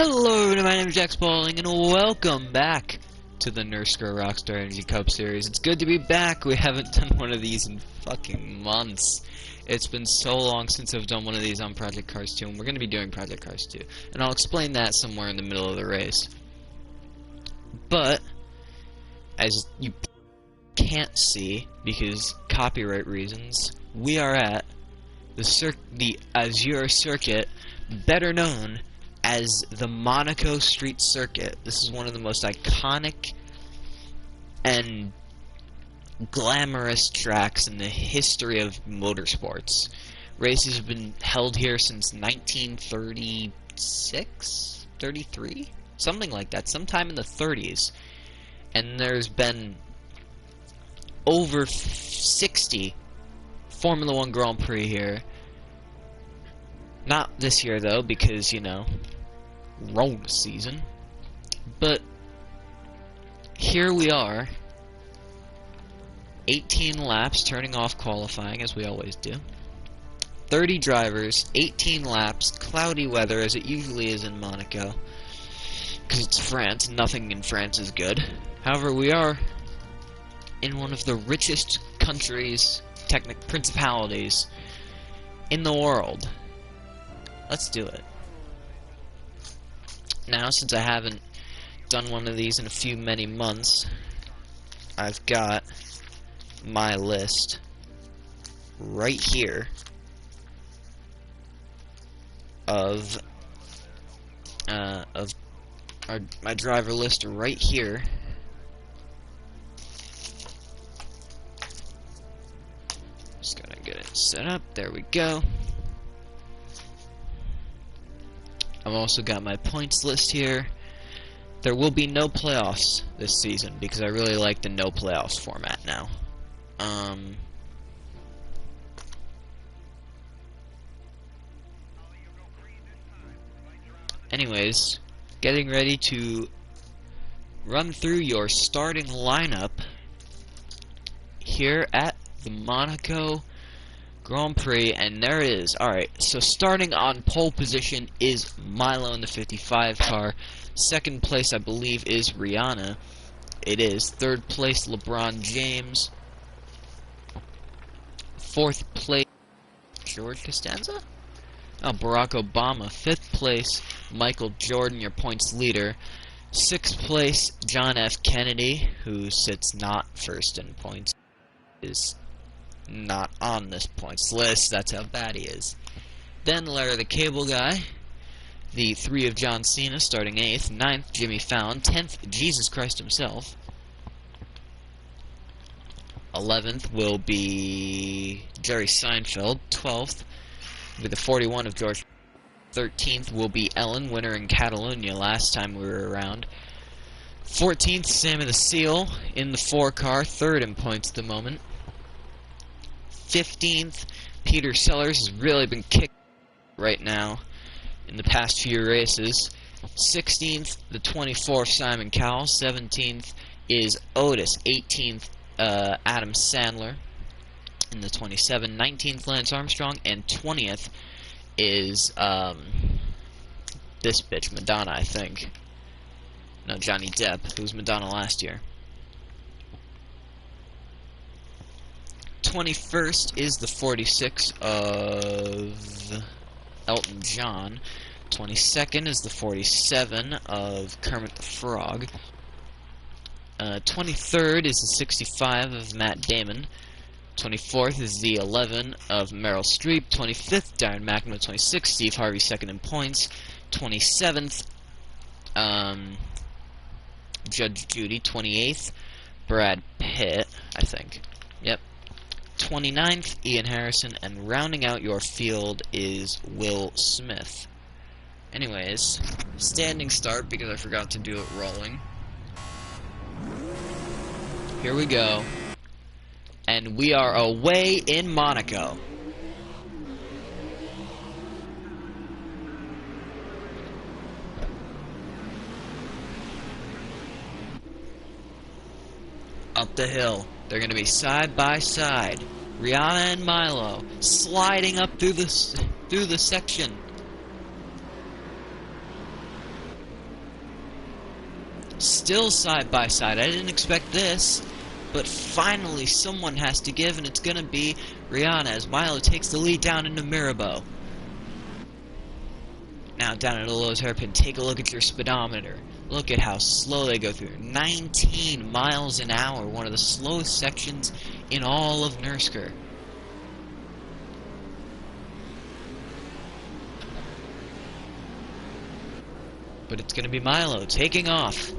Hello, everyone, my name is Jack Spaulding, and welcome back to the Nurrscurr Rockstar Energy Cup series. It's good to be back. We haven't done one of these in fucking months. It's been so long since I've done one of these on Project Cars 2, and we're going to be doing Project Cars 2. And I'll explain that somewhere in the middle of the race. But, as you can't see, because copyright reasons, we are at the Azure Circuit, better known as the Monaco Street Circuit. This is one of the most iconic and glamorous tracks in the history of motorsports. Races have been held here since 1936? 33? Something like that, sometime in the 30s. And there's been over 60 Formula 1 Grand Prix here. Not this year, though, because, you know, Rome season. But here we are, 18 laps, turning off qualifying, as we always do. 30 drivers, 18 laps, cloudy weather, as it usually is in Monaco. Because it's France, nothing in France is good. However, we are in one of the richest countries, principalities, in the world. Let's do it. Now, since I haven't done one of these in many months, I've got my list right here of my driver list right here. Just gonna get it set up. There we go. I've also got my points list here. There will be no playoffs this season because I really like the no playoffs format now. Anyways, getting ready to run through your starting lineup here at the Monaco Grand Prix, and there it is. Alright, so starting on pole position is Milo in the 55 car. Second place, I believe, is Rihanna. It is. Third place, LeBron James. Fourth place, George Costanza? Oh, Barack Obama. Fifth place, Michael Jordan, your points leader. Sixth place, John F. Kennedy, who sits not first in points, is not on this points list. That's how bad he is. Then Larry the Cable Guy. The 3 of John Cena starting 8th. 9th, Jimmy Fallon. 10th, Jesus Christ himself. 11th will be Jerry Seinfeld. 12th will be the 41 of George. 13th will be Ellen, winner in Catalonia last time we were around. 14th, Sammy the Seal in the 4 car. 3rd in points at the moment. 15th, Peter Sellers has really been kicked right now in the past few races. 16th, the 24th, Simon Cowell. 17th is Otis. 18th, Adam Sandler in the 27. 19th, Lance Armstrong. And 20th is this bitch, Madonna, I think. No, Johnny Depp, who was Madonna last year. 21st is the 46 of Elton John. 22nd is the 47 of Kermit the Frog. 23rd is the 65 of Matt Damon. 24th is the 11 of Meryl Streep. 25th, Darren McNamara. 26th, Steve Harvey, second in points. 27th, Judge Judy. 28th, Brad Pitt, I think. Yep. 29th, Ian Harrison, and rounding out your field is Will Smith. Anyways, standing start because I forgot to do it rolling. Here we go. And we are away in Monaco. Up the hill. They're going to be side by side. Rihanna and Milo sliding up through the section. Still side by side. I didn't expect this, but finally someone has to give, and it's gonna be Rihanna as Milo takes the lead down into Mirabeau. Now down at the Lowe's hairpin, take a look at your speedometer. Look at how slow they go through. 19 miles an hour, one of the slowest sections in all of Nurrscurr. But it's going to be Milo taking off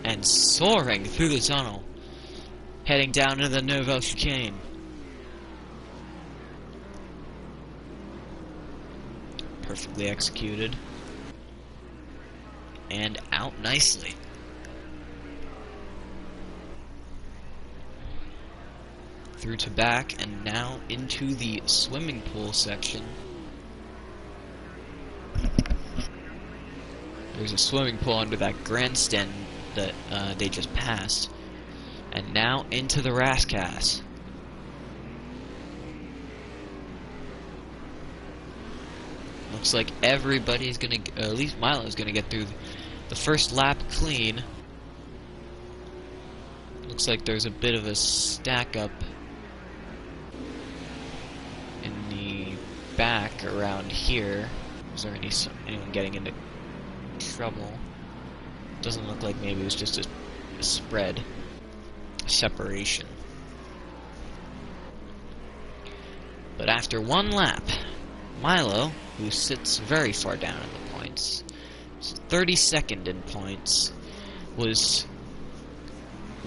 and soaring through the tunnel, heading down into the Nouvelle Chicane. Perfectly executed. And out nicely. Through to back, and now into the swimming pool section. There's a swimming pool under that grandstand that they just passed. And now into the Rascasse. Looks like everybody's gonna, at least Milo's gonna get through the first lap clean. Looks like there's a bit of a stack up in the back around here. Is there anyone getting into trouble? Doesn't look like. Maybe it was just a spread, a separation. But after one lap, Milo, who sits very far down in the points, 32nd in points, was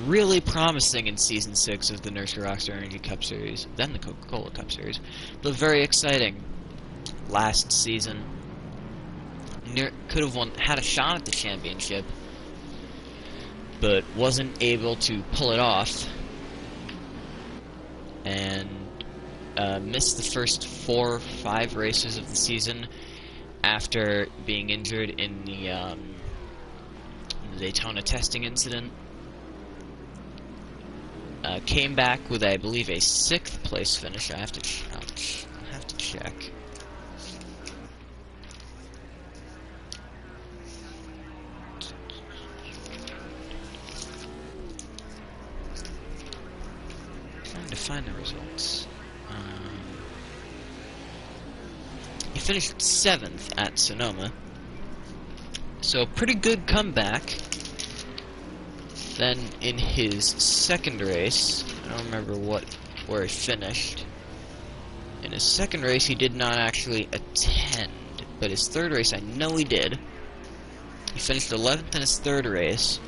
really promising in Season 6 of the Nurrscurr Rockstar Energy Cup Series, then the Coca-Cola Cup Series, but very exciting last season. Could have had a shot at the championship, but wasn't able to pull it off, and missed the first 4 or 5 races of the season after being injured in the Daytona testing incident. Came back with, I believe, a 6th place finish. I'll have to check. Trying to find the results. He finished 7th at Sonoma, so pretty good comeback. Then in his second race, I don't remember where he finished. In his second race, he did not actually attend, but his third race, I know he did. He finished 11th in his third race,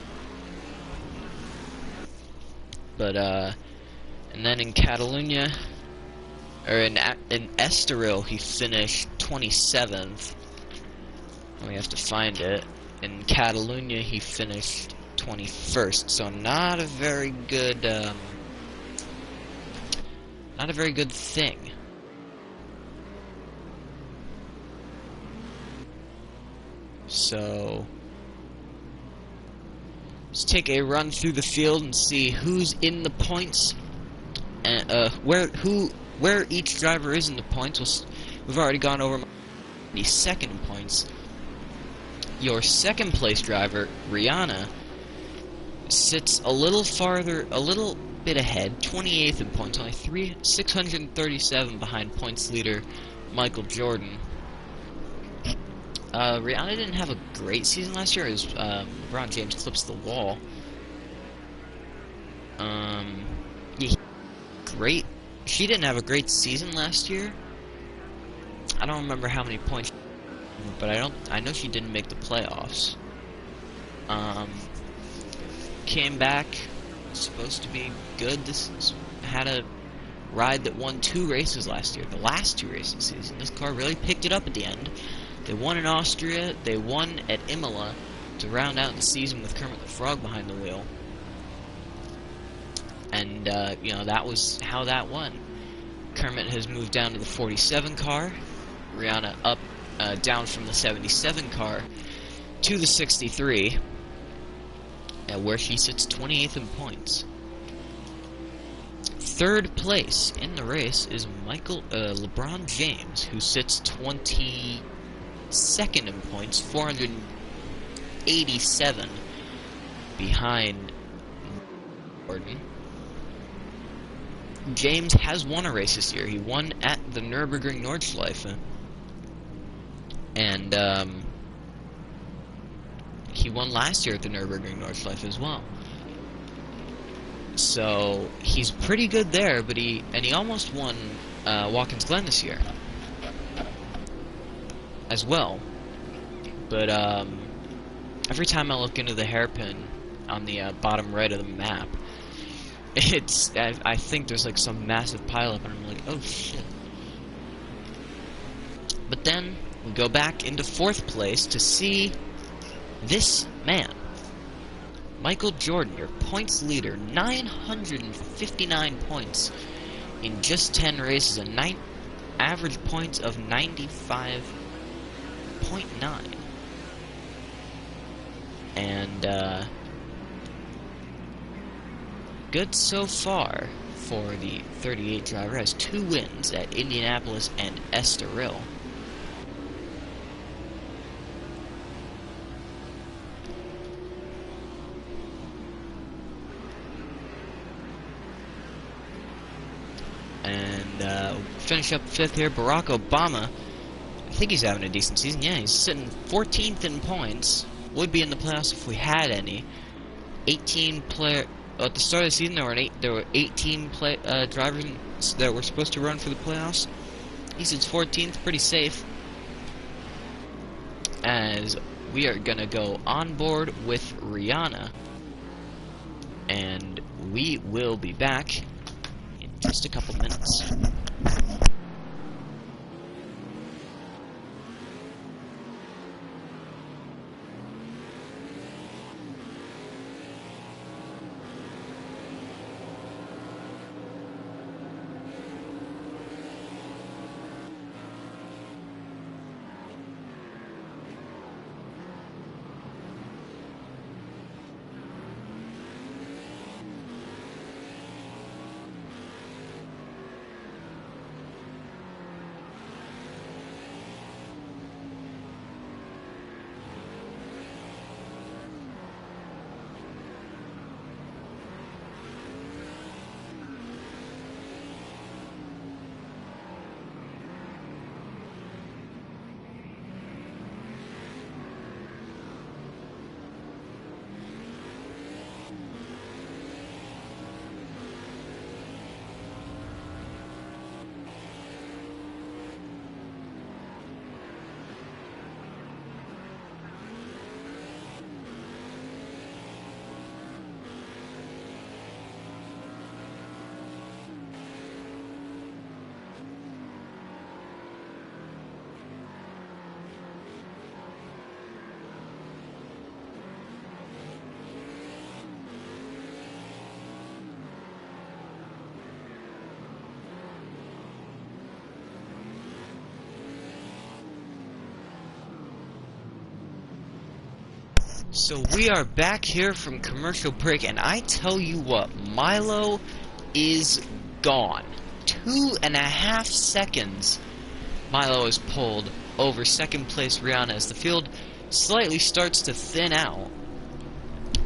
but and then in Catalunya, or in Estoril, he finished 27th. We have to find it. In Catalunya, he finished 21st. So not a very good thing. So let's take a run through the field and see who's in the points and where each driver is in the points. We've already gone over the second points. Your second place driver, Rihanna, sits a little bit ahead, 28th in points, only 637 behind points leader Michael Jordan. Rihanna didn't have a great season last year as LeBron James clips the wall. Yeah, great. She didn't have a great season last year. I don't remember how many points, but I know she didn't make the playoffs. Came back, supposed to be good. Had a ride that won 2 races last year, the last 2 races of the season. This car really picked it up at the end. They won in Austria, they won at Imola to round out the season with Kermit the Frog behind the wheel. And, you know, that was how that won. Kermit has moved down to the 47 car, Rihanna up, down from the 77 car to the 63, where she sits 28th in points. Third place in the race is LeBron James, who sits 22nd in points, 487 behind Gordon. James has won a race this year. He won at the Nürburgring Nordschleife. And, he won last year at the Nürburgring Nordschleife as well. So, he's pretty good there, but he almost won, Watkins Glen this year. As well. But, every time I look into the hairpin on the, bottom right of the map, I think there's like some massive pileup, and I'm like, oh shit. But then we go back into 4th place to see this man, Michael Jordan, your points leader, 959 points in just 10 races, average points of 95.9, and good so far for the 38 driver. Has 2 wins at Indianapolis and Estoril. And finish up 5th here, Barack Obama. I think he's having a decent season. Yeah, he's sitting 14th in points. Would be in the playoffs if we had any. 18 player. At the start of the season, there were 18 drivers that were supposed to run for the playoffs. He sits 14th, pretty safe. As we are gonna go on board with Rihanna, and we will be back in just a couple minutes. So we are back here from commercial break, and I tell you what, Milo is gone. 2.5 seconds Milo is pulled over 2nd place Rihanna as the field slightly starts to thin out.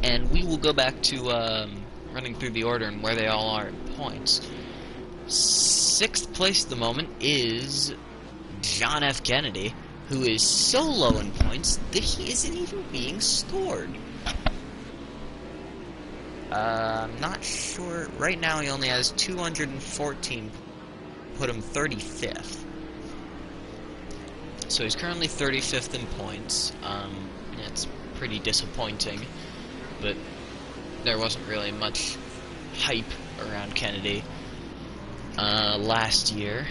And we will go back to running through the order and where they all are in points. 6th place at the moment is John F. Kennedy, who is so low in points that he isn't even being scored. I'm not sure. Right now he only has 214, put him 35th. So he's currently 35th in points. It's pretty disappointing, but there wasn't really much hype around Kennedy last year.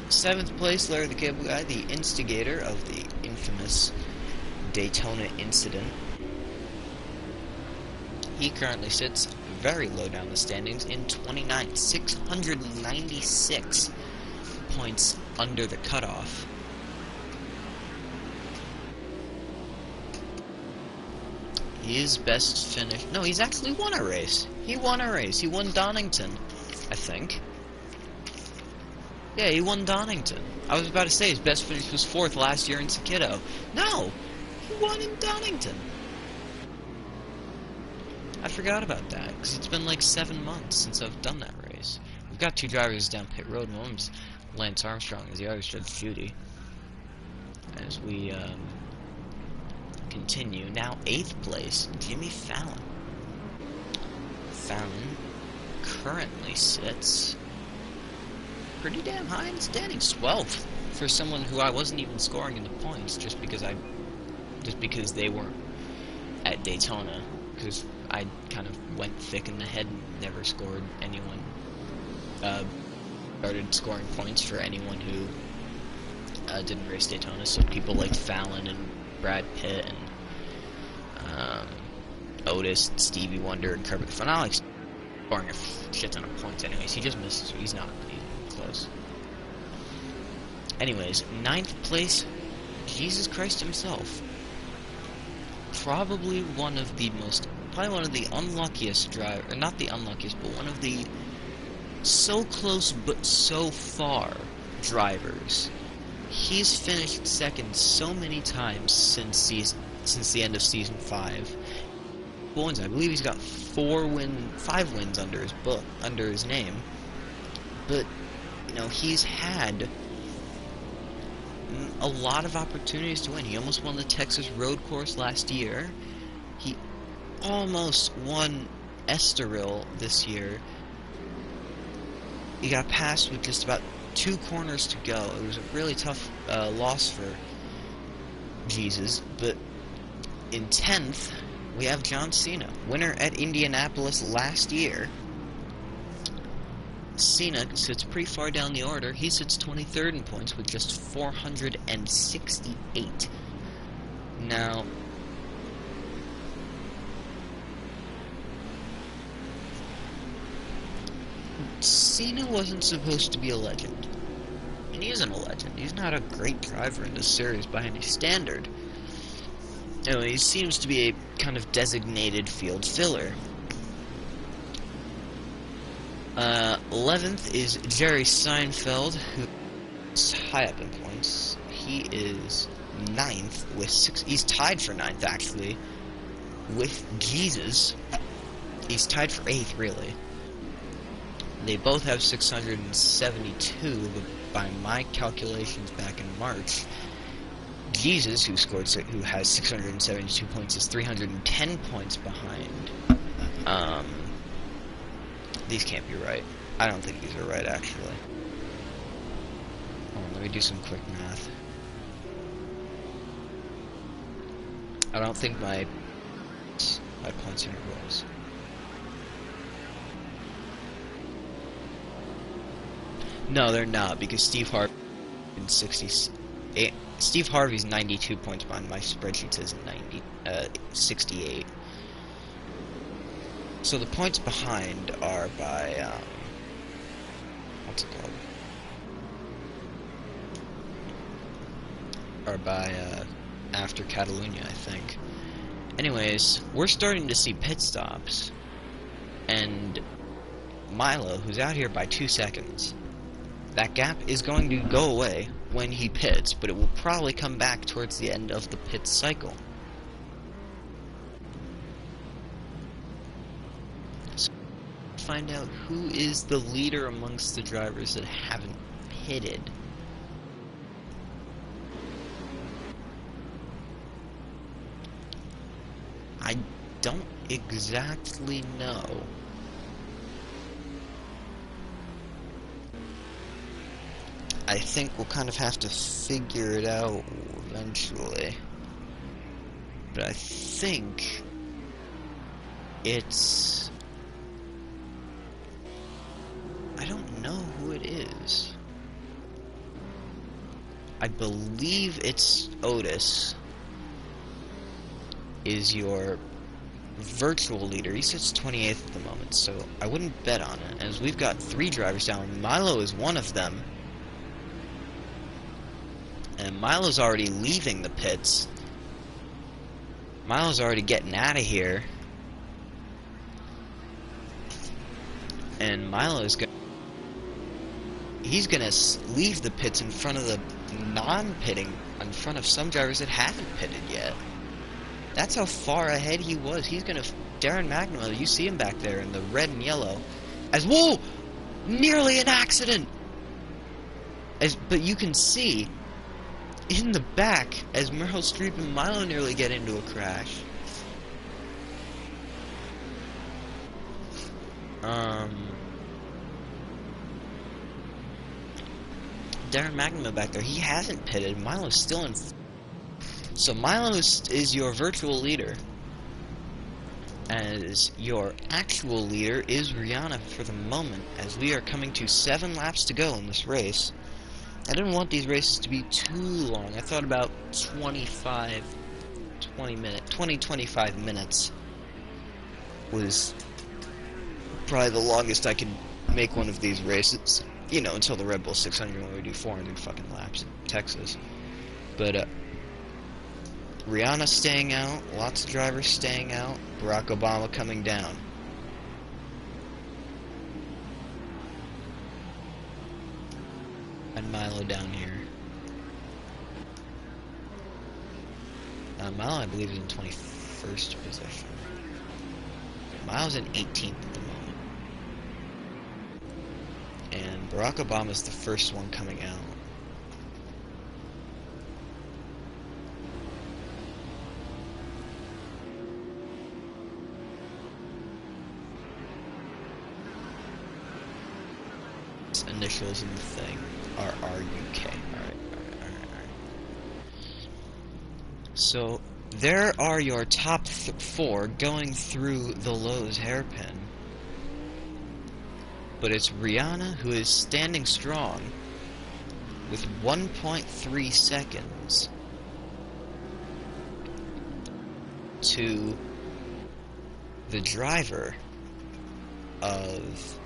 7th place, Larry the Cable Guy, the instigator of the infamous Daytona incident. He currently sits very low down the standings in 29th, 696 points under the cutoff. His best finish... No, he's actually won a race. He won a race. He won Donington, I think. Yeah, he won Donington. I was about to say his best finish was 4th last year in Sakito. No! He won in Donington. I forgot about that, because it's been like 7 months since I've done that race. We've got 2 drivers down pit road. One of them's Lance Armstrong, as the other's Judge Judy. As we continue. Now, 8th place, Jimmy Fallon. Fallon currently sits pretty damn high in the standings, 12th, for someone who I wasn't even scoring in the points just because they weren't at Daytona, because I kind of went thick in the head and never scored anyone. Started scoring points for anyone who didn't race Daytona, so people like Fallon and Brad Pitt and Otis, and Stevie Wonder, and Kirby Fanatics scoring a shit ton of points anyways. He just misses, he's not even close. Anyways, 9th place, Jesus Christ himself. Probably one of the unluckiest driver, not the unluckiest, but one of the so close but so far drivers. He's finished second so many times since the end of season 5. Wins, I believe he's got 5 wins under his name. But you know, he's had a lot of opportunities to win. He almost won the Texas road course last year. He almost won Estoril this year. He got passed with just about 2 corners to go. It was a really tough loss for Jesus. But in 10th, we have John Cena, winner at Indianapolis last year. Cena sits pretty far down the order. He sits 23rd in points with just 468. Now, Cena wasn't supposed to be a legend. And he isn't a legend. He's not a great driver in this series by any standard. You know, he seems to be a kind of designated field filler. 11th is Jerry Seinfeld, who's high up in points. He is 9th with 6. He's tied for 9th, actually, with Jesus. He's tied for 8th, really. They both have 672, but by my calculations back in March, Jesus, who has 672 points, is 310 points behind. These can't be right. I don't think these are right, actually. Hold on, let me do some quick math. I don't think my points are rolls. No, they're not, because Steve Harvey in 68. Steve Harvey's 92 points behind. My spreadsheet says 68. So the points behind are by, what's it called? Are by, after Catalunya, I think. Anyways, we're starting to see pit stops. And Milo, who's out here by 2 seconds, that gap is going to go away when he pits, but it will probably come back towards the end of the pit cycle. So, find out who is the leader amongst the drivers that haven't pitted. I don't exactly know. I think we'll kind of have to figure it out eventually. But I think it's... I don't know who it is. I believe it's Otis is your virtual leader. He sits 28th at the moment, so I wouldn't bet on it. As we've got 3 drivers down, Milo is one of them. And Milo's already leaving the pits. Milo's already getting out of here. And Milo's gonna... He's gonna leave the pits in front of the non-pitting, in front of some drivers that haven't pitted yet. That's how far ahead he was. He's gonna Darren McNamara, you see him back there in the red and yellow. As, whoa! Nearly an accident! But you can see, in the back, as Meryl Streep and Milo nearly get into a crash. Darren McNamara back there, he hasn't pitted. Milo's still in. So Milo is your virtual leader. As your actual leader is Rihanna for the moment, as we are coming to 7 laps to go in this race. I didn't want these races to be too long. I thought about 25 minutes was probably the longest I could make one of these races. You know, until the Red Bull 600 when we do 400 fucking laps in Texas. But, Rihanna staying out, lots of drivers staying out, Barack Obama coming down. And Milo down here. Milo, I believe, is in 21st position. Milo's in 18th at the moment. And Barack Obama's the first one coming out. Initials in the thing are RUK. Alright. So, there are your top 4 going through the Lowe's hairpin. But it's Rihanna who is standing strong with 1.3 seconds to the driver of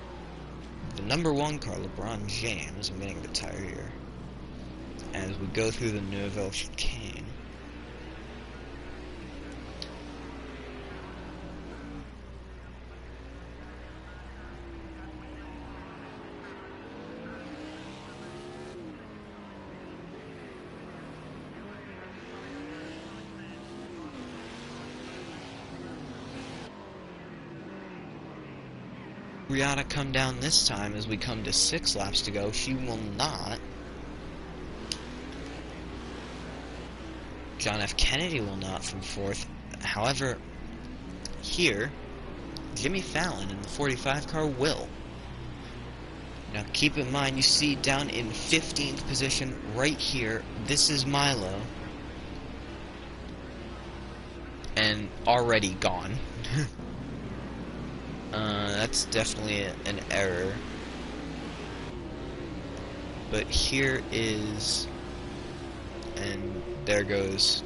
the #1 car, LeBron James. I'm getting a bit tired here. As we go through the Nouvelle chicane. Rihanna come down this time as we come to 6 laps to go. She will not. John F. Kennedy will not from 4th. However, here, Jimmy Fallon in the 45 car will. Now keep in mind, you see down in 15th position right here, this is Milo. And already gone. That's definitely an error. But here is, and there goes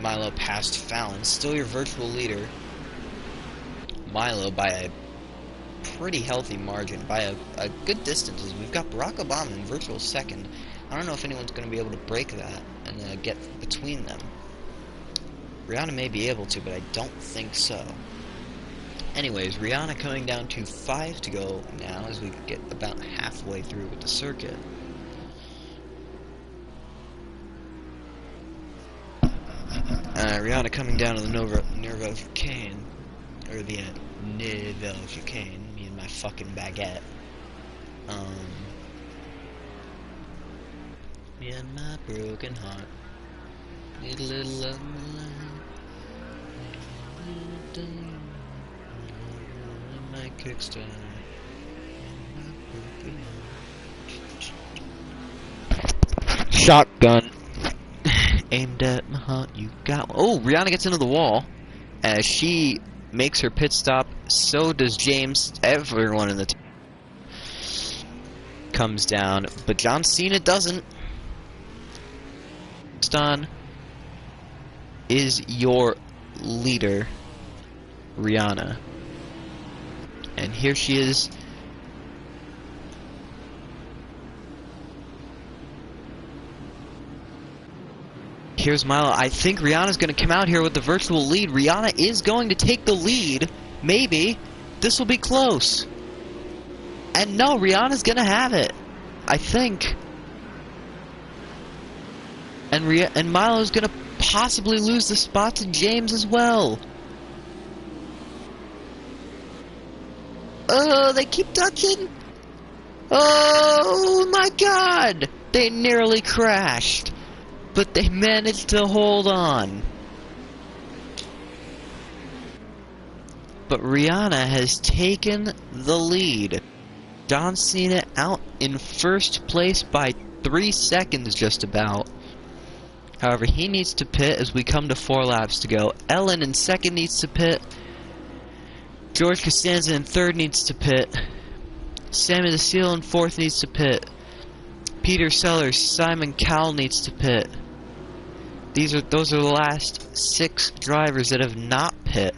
Milo past Fallon. Still your virtual leader, Milo, by a pretty healthy margin, by a good distance. We've got Barack Obama in virtual second. I don't know if anyone's going to be able to break that and get between them. Rihanna may be able to, but I don't think so. Anyways, Rihanna coming down to 5 to go now as we get about halfway through with the circuit. Rihanna coming down to the Nouvelle chicane, or the Nouvelle chicane, me and my fucking baguette. Me and my broken heart. Need a little love in my life. My kickstart. Shotgun. Aimed at my heart, you got. Oh, Rihanna gets into the wall as she makes her pit stop. So does James. Everyone in the team comes down, but John Cena doesn't. Stan is your leader, Rihanna, and here she is. Here's Milo. I think Rihanna's going to come out here with the virtual lead. Rihanna is going to take the lead. Maybe. This will be close. And no, Rihanna's going to have it. I think. And Milo's going to possibly lose the spot to James as well. Oh, they keep touching. Oh my god! They nearly crashed, but they managed to hold on. But Rihanna has taken the lead. John Cena out in first place by 3 seconds just about. However, he needs to pit as we come to 4 laps to go. Ellen in second needs to pit. George Costanza in third needs to pit. Sammy the Seal in fourth needs to pit. Peter Sellers, Simon Cowell needs to pit. Those are the last 6 drivers that have not pit.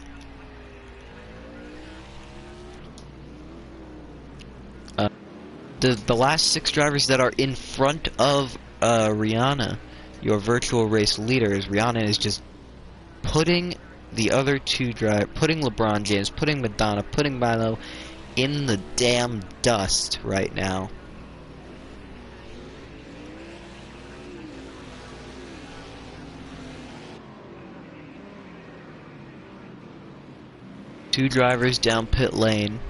The last 6 drivers that are in front of Rihanna, your virtual race leader, is Rihanna is just putting the other 2 putting LeBron James, putting Madonna, putting Milo in the damn dust right now. Two drivers down pit lane.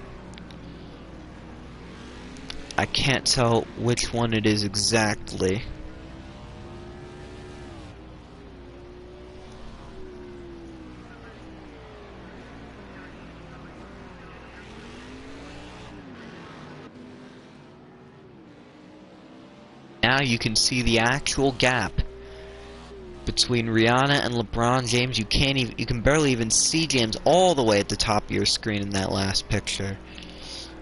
I can't tell which one it is exactly. Now you can see the actual gap between Rihanna and LeBron James. You can barely even see James all the way at the top of your screen in that last picture.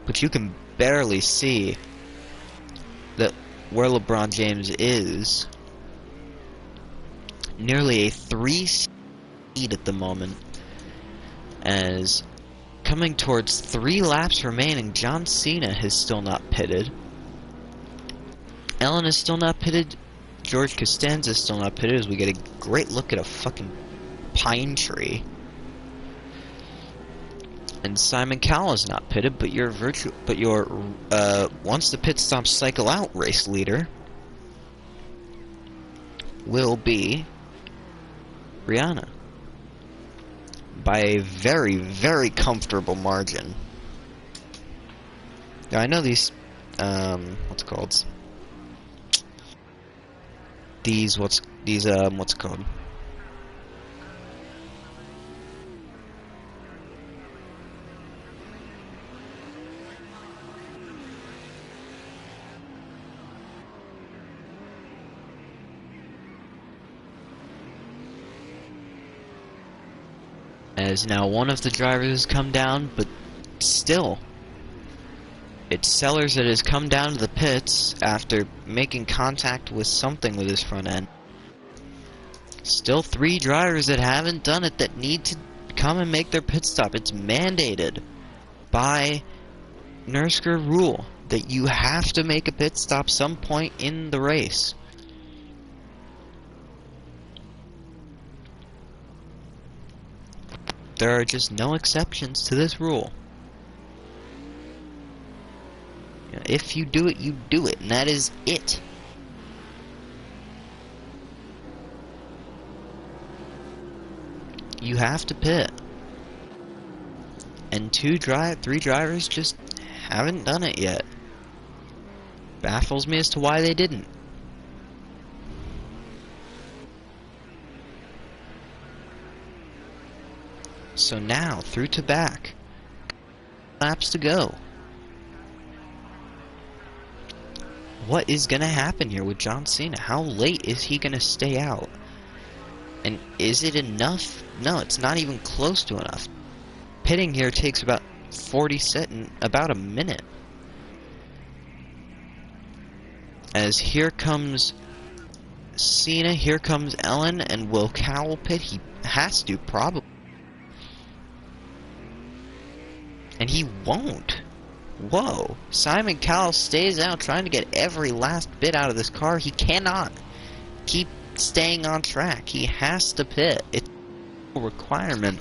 But you can barely see that where LeBron James is. Nearly a 3 lead at the moment. As coming towards 3 laps remaining, John Cena has still not pitted. Ellen is still not pitted. George Costanza is still not pitted, as we get a great look at a fucking pine tree. And Simon Cowell is not pitted, but your once the pit stop cycle out race leader will be Rihanna by a very, very comfortable margin. Now I know these what's it called? What's it called? As now one of the drivers has come down, but still, it's Sellers that has come down to the pits after making contact with something with his front end. Still 3 drivers that haven't done it that need to come and make their pit stop. It's mandated by Nurrscurr rule that you have to make a pit stop some point in the race. There are just no exceptions to this rule. If you do it, you do it, and that is it. You have to pit. And 3 drivers just haven't done it yet. Baffles me as to why they didn't. So now, through to back. Laps to go. What is going to happen here with John Cena? How late is he going to stay out? And is it enough? No, it's not even close to enough. Pitting here takes about about a minute. As here comes Cena, here comes Ellen, and will Cowell pit? He has to, probably. And he won't. Whoa. Simon Cowell stays out trying to get every last bit out of this car. He cannot keep staying on track. He has to pit. It's a requirement.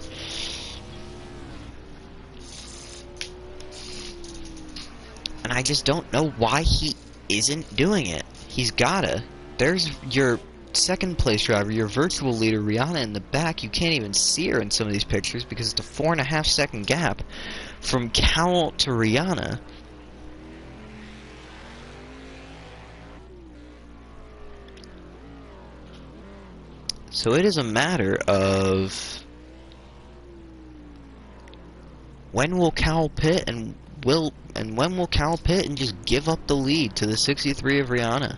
And I just don't know why he isn't doing it. He's gotta. There's your second place driver, your virtual leader, Rihanna, in the back. You can't even see her in some of these pictures because it's a 4.5 second gap from Cal to Rihanna. So it is a matter of when will Cal pit and when will Cal pit and just give up the lead to the 63 of Rihanna.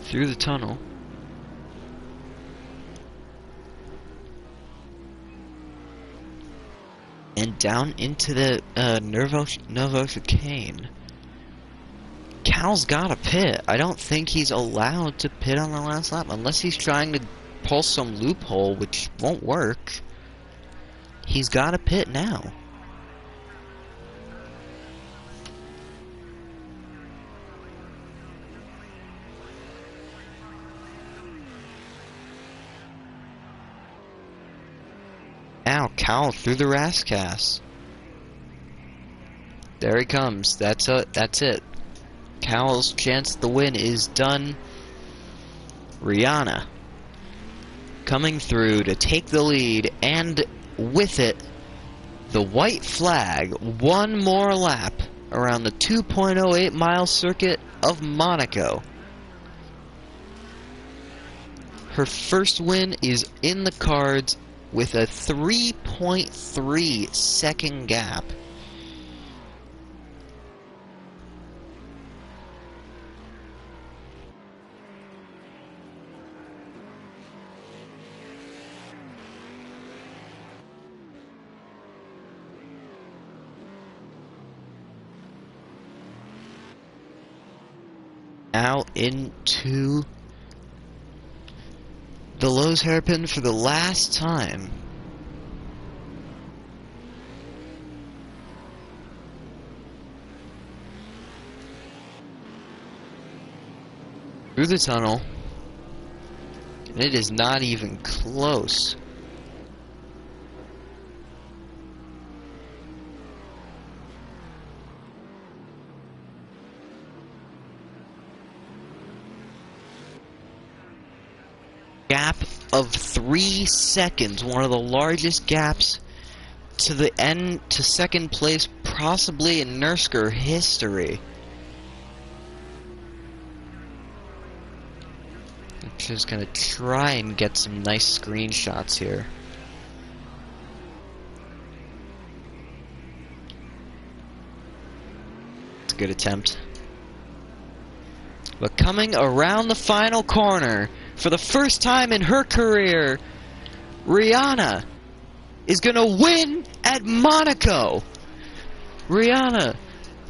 Through the tunnel. And down into the Nurrscurr. Cal's gotta pit. I don't think he's allowed to pit on the last lap unless he's trying to pull some loophole, which won't work. He's gotta pit now. Now Cal through the Rascas. There he comes. That's it. Cal's chance at the win is done. Rihanna coming through to take the lead, and with it, the white flag. One more lap around the 2.08 mile circuit of Monaco. Her first win is in the cards with a 3.3 second gap. Now into the Lowe's hairpin for the last time. Through the tunnel. And it is not even close. Gap of 3 seconds, one of the largest gaps to the end, to second place, possibly in Nurrscurr history. I'm just gonna try and get some nice screenshots here. It's a good attempt. But coming around the final corner, for the first time in her career, Rihanna is gonna win at Monaco. Rihanna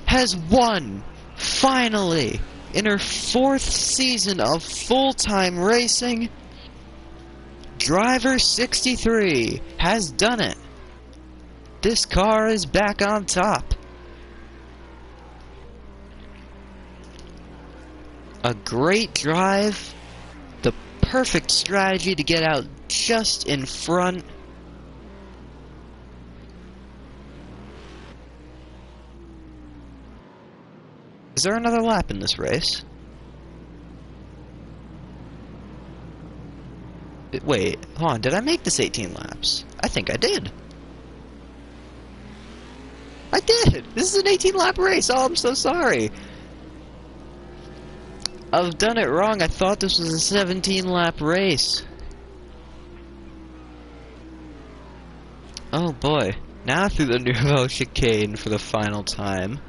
has won, finally, in her 4th season of full-time racing. Driver 63 has done it. This car is back on top. A great drive. The perfect strategy to get out just in front. Is there another lap in this race? Wait, hold on, did I make this 18 laps? I think I did. I did! This is an 18 lap race! Oh, I'm so sorry! I've done it wrong. I thought this was a 17 lap race. Oh boy. Now through the Nurrscurr for the final time.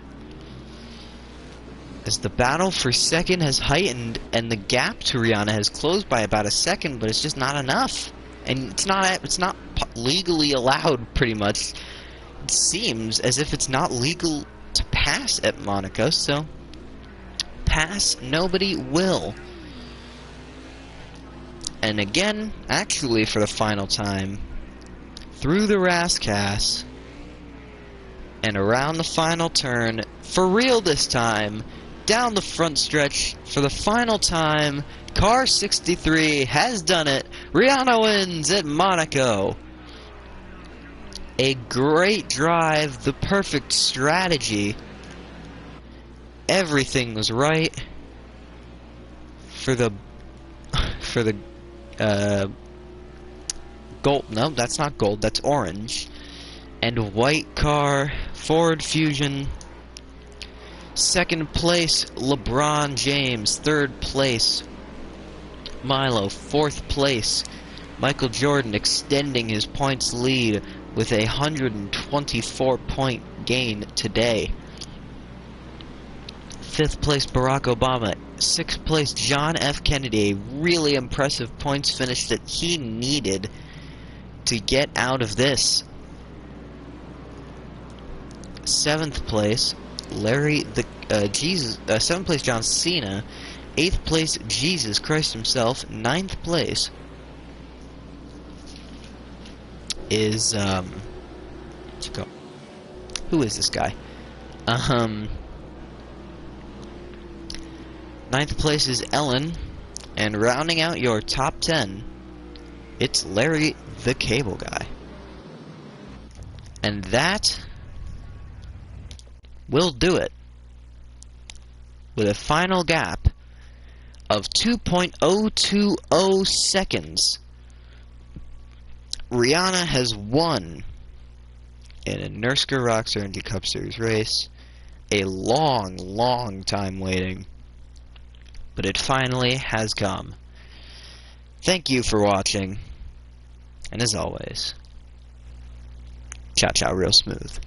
As the battle for second has heightened and the gap to Rihanna has closed by about a second, but it's just not enough. And it's not legally allowed, pretty much. It seems as if it's not legal to pass at Monaco, so pass nobody will. And again, actually for the final time, through the Rascas and around the final turn, for real this time, down the front stretch for the final time, car 63 has done it. Rihanna wins at Monaco. A great drive, the perfect strategy. Everything was right for the gold. No, that's not gold, that's orange. And white car, Ford Fusion. Second place, LeBron James. Third place, Milo. Fourth place, Michael Jordan, extending his points lead with a 124-point gain today. Fifth place, Barack Obama. Sixth place, John F. Kennedy. A really impressive points finish that he needed to get out of this. Seventh place, seventh place, John Cena. Eighth place, Jesus Christ himself. Ninth place is, let's go. Who is this guy? Ninth place is Ellen. And rounding out your top 10, it's Larry the Cable Guy. And that will do it. With a final gap of 2.020 seconds, Rihanna has won in a Nurrscurr Rockstar Indie Cup Series race. A long, long time waiting, but it finally has come. Thank you for watching, and as always, ciao ciao real smooth.